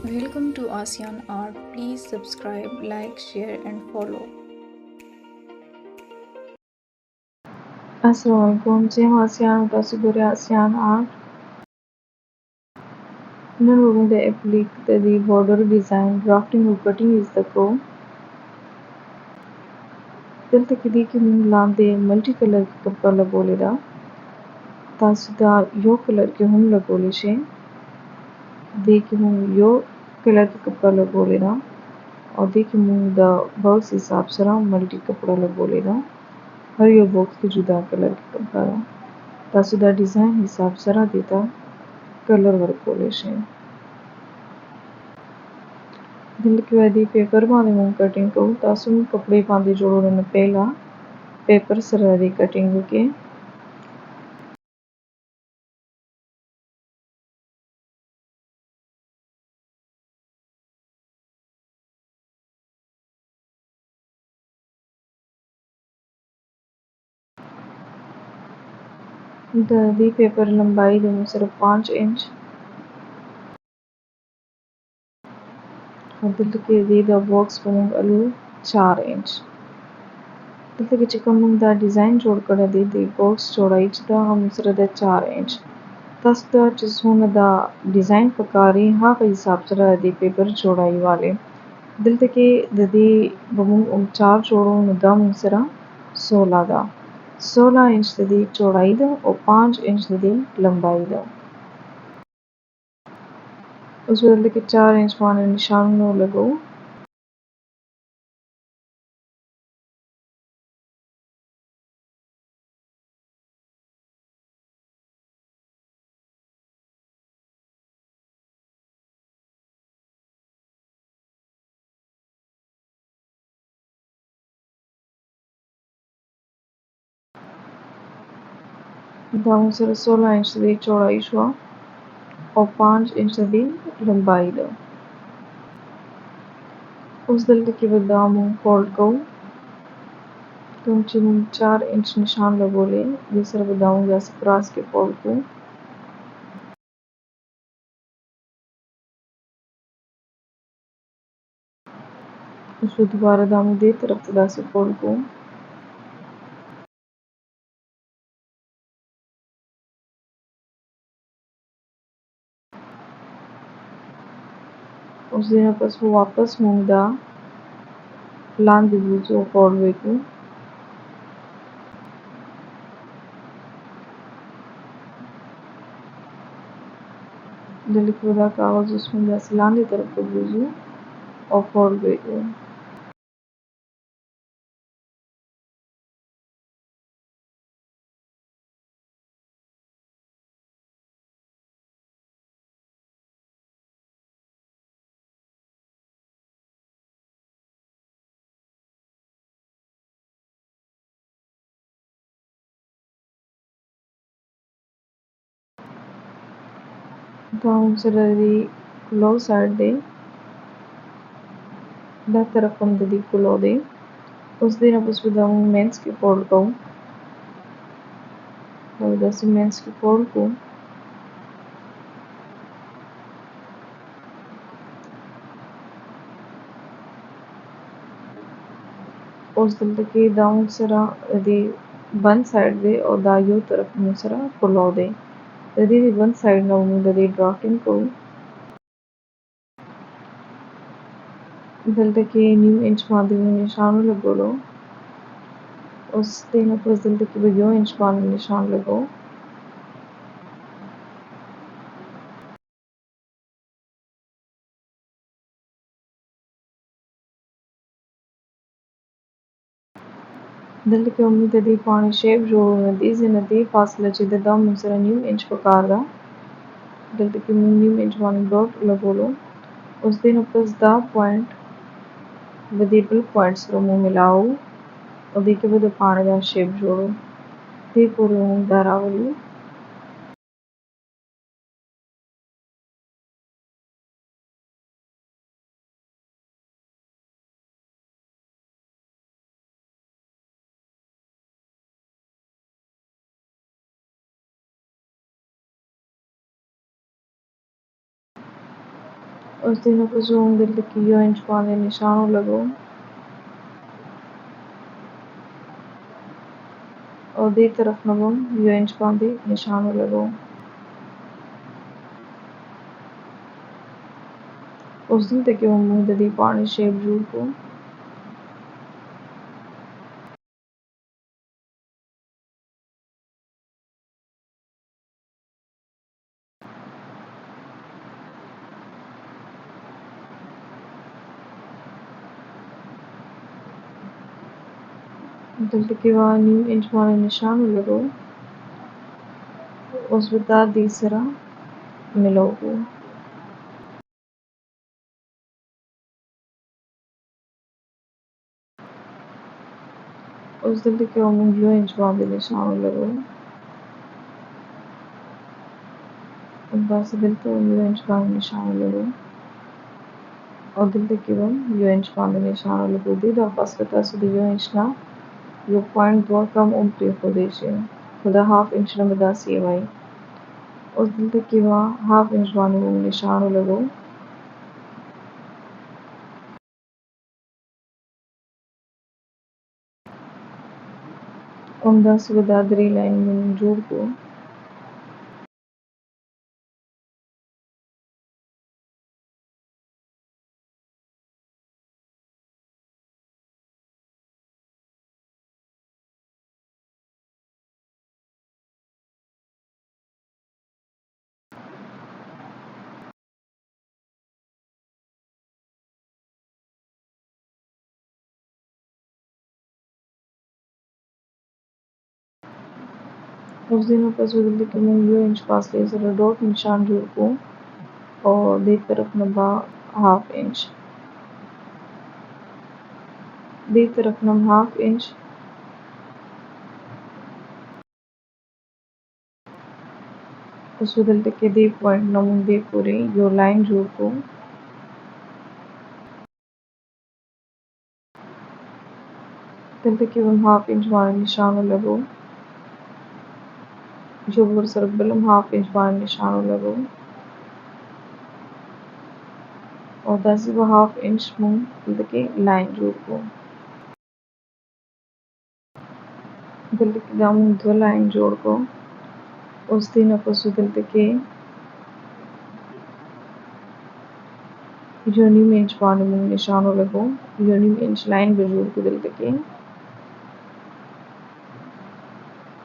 Welcome to Asyan Art. Please subscribe, like, share, and follow. Assalamualaikum, Jim Asyan Tasuguri Asyan Art. None the applic the border design, drafting or cutting is the pro. Delta kidi ki lande multicolor ki kappa lagolida. Tasuda yo color ki lagolishe. De ki yo color ki kappa lagolida. और देखिए मूंग the box हिसाब से ना मल्टी कपड़ा लगोलेगा हर यो बॉक्स के जुदा कलर के कपड़ा तासुदा डिजाइन हिसाब से ना देता कलर वर्क बोले शे दिल्ली वादी पेपर माने मूंग कटिंग को तासुम कपड़े पांदे जोड़ो न पहला पेपर सरादी कटिंग के दी पेपर लंबाई दूँ सिर्फ 5 इंच और दिल्ली के दी द बॉक्स मूंग अलू 4 इंच दिल्ली के चिकन मूंग दा डिजाइन जोड़ कर दी बॉक्स चौड़ाई दा हम सिर्फ 4 इंच तस्ता जिसमें डिज़ाइन पकारी हाँ के हिसाब से दी पेपर चौड़ाई वाले दिल के ददी बमू 4 जोड़ों दम सिरा 16 दा 16 इंच ददी चौड़ाई दा और 5 इंच ददी लंबाई दा उस बदल के 4 इंच माने निशान नो लगो दाऊं सिरा 16 इंच ददी चौड़ाई शुआ और 5 इंच ददी लंबाई दा उस दिल के बदामू फोल्ड को तुम चिम 4 इंच निशान लगोले दूसरा बदाऊं जैसे क्रॉस के फोल्ड को उसको दोबारा दामू दे तरफ तदा से फोल्ड को उस दिन बस वो वापस मूंगदा लान दिबुजो फोल्ड वेकू दिल्ली वदा कागज उसमें जैसे लान दी तरफ दिबुजो और फोल्ड वेकू दाऊं सरारी लो साइड दे दा तरफ हम ददी कुलो दे उस दिन अब उसमें दाऊं मेंस की फोल्ड को और दस मेंस की फोल्ड को उस दिल के दाऊं सरा दे वन साइड दे और दायो तरफ मुसरा कुलो दे ददी वन साइड ना उन्हें ददी ड्राफ्टिंग को दिल के न्यू इंच मादे निशान लगोलो उस दिन पर दिल के बयो इंच मान निशान लगो दिल के उम्मीद दी पानी शेप जो नदी से नदी फासला ची दा मुसरा न्यू इंच पकार दा दिल के न्यू इंच मान डॉट लगोलो उस दिन अपस दा पॉइंट बदीबल पॉइंट्स रोमो मिलाओ और दी के बाद पानी दा शेप जोड़ो दी पूरे दारावली उस दिन जों दिल की यो इंच पाने निशानों लगो और दी तरफ नगम यो इंच पांदी निशानों लगो उस दिन तक वो मुंह दी पानी शेप जूड़ को दिल तक वहाँ न्यू इंच पाने निशानों लगो उस बता दी सरा मिलोगो उस दिल तक वो मुंह यो इंच पाने निशानों लगो बस दिल तो यो इंच पाने निशानों लगो और दिल तक वो यो इंच पाने निशानों लगो दी दा बस बता सुध यो इंच ना यो पॉइंट दो कम उम्र को देशे खुदा हाफ इंच ना बता सी भाई उस दिल तक की वहाँ हाफ इंच पाने मुंह निशानों लगो उमदा से बता दरी लाइन में जोड़ को उस दिनों पर दिल के मुंह यो इंच पास ले जरा डॉट निशान जोड़ को और दी तरफ नबा हाफ इंच दी तरफ नम हाफ इंच उस दिल के दी पॉइंट नम दी पूरी यो लाइन जोड़ को दिल के वम हाफ इंच वाले निशानों लगो जो बुर सरबलम हाफ इंच वाले निशानों लगो और दस वो हाफ इंच मुंह दिल के लाइन जोड़ को दिल के दामुन दो लाइन जोड़ को उस दिन अपसु दिल के योनी में इंच पाने मुंह निशानों लगो योनी में इंच लाइन बजूर को दिल के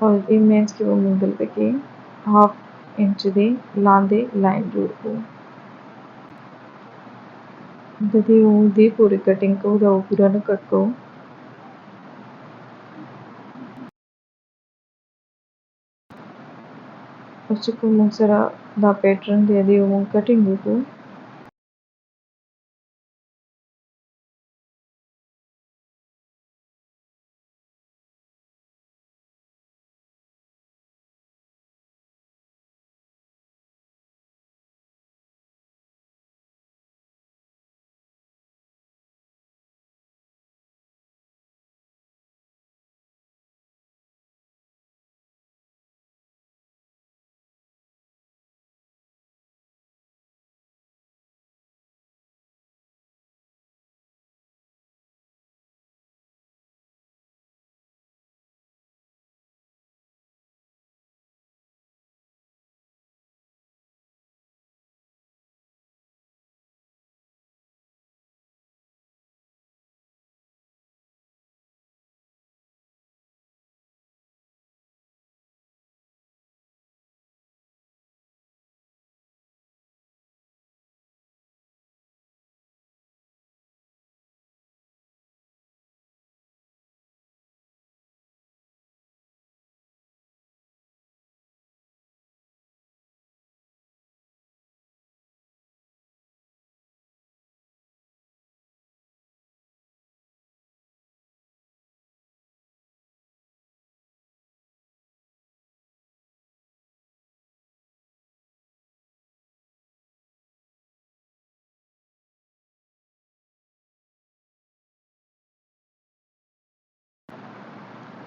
और इमेज के वो मुंह दिल के हाफ इंच दे लांदे लाइन जोड़ को ददी वो दी पूरी कटिंग को दा पूरा न कट को उस को मुंह सरा दा पैटर्न दे दी वो मुंह कटिंग को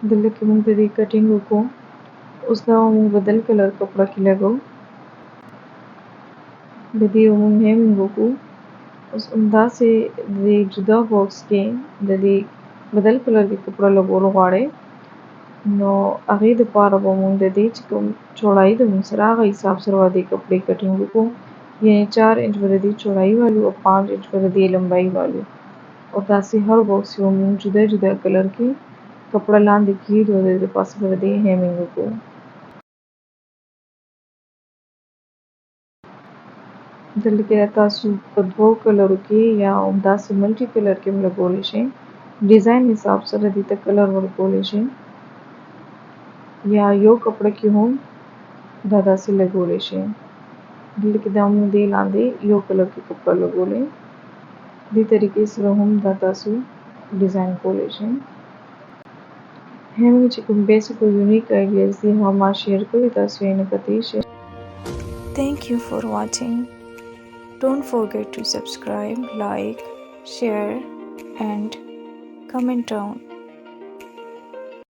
दिल के मुंह दी कटिंग को उस दा वो मुंह बदल कलर कपड़ा की लगो ददी वो मुंह हेमिंग को اوس همداسې د دې جدا باکس کې د دې بدل کلر کې کپړه لګول غواړئ نو هغې دپاره به مونږ د دې چې کوم چوړایي د مونږ سره هغه حساب سره به دې کپړې کټینګ وکړو یعنې 4 انچ به د دې چوړایي والو او 5 انچ به د دې لمبایي والو او داسې هر باکس کې به مونږ جدا جدا کلر کې کپړه لاندې کیږدو او د دې پاسه به د دې هیمینګ وکړو. دلته کې تاسو په 2 کلرو کې یا همداسې ملټي کلر کې هم لګولی شئ. ډیزاین حساب سره دې ته کلر ورکولی شئ یا یو کپړه کې هم دا داسې لګولی شئ. دلته کې دا مونږ دې لاندې یو کلر کې کپړه لګولې. دې طریقې سره هم دا تاسو ډیزاین کولی شئ. هیمینګ چې کوم بیسیک او یونیک آیډیاز دي هغه ما شیر کړي تاسو یې نه کتئ شئ. Thank you for watching. Don't forget to subscribe, like, share and comment down.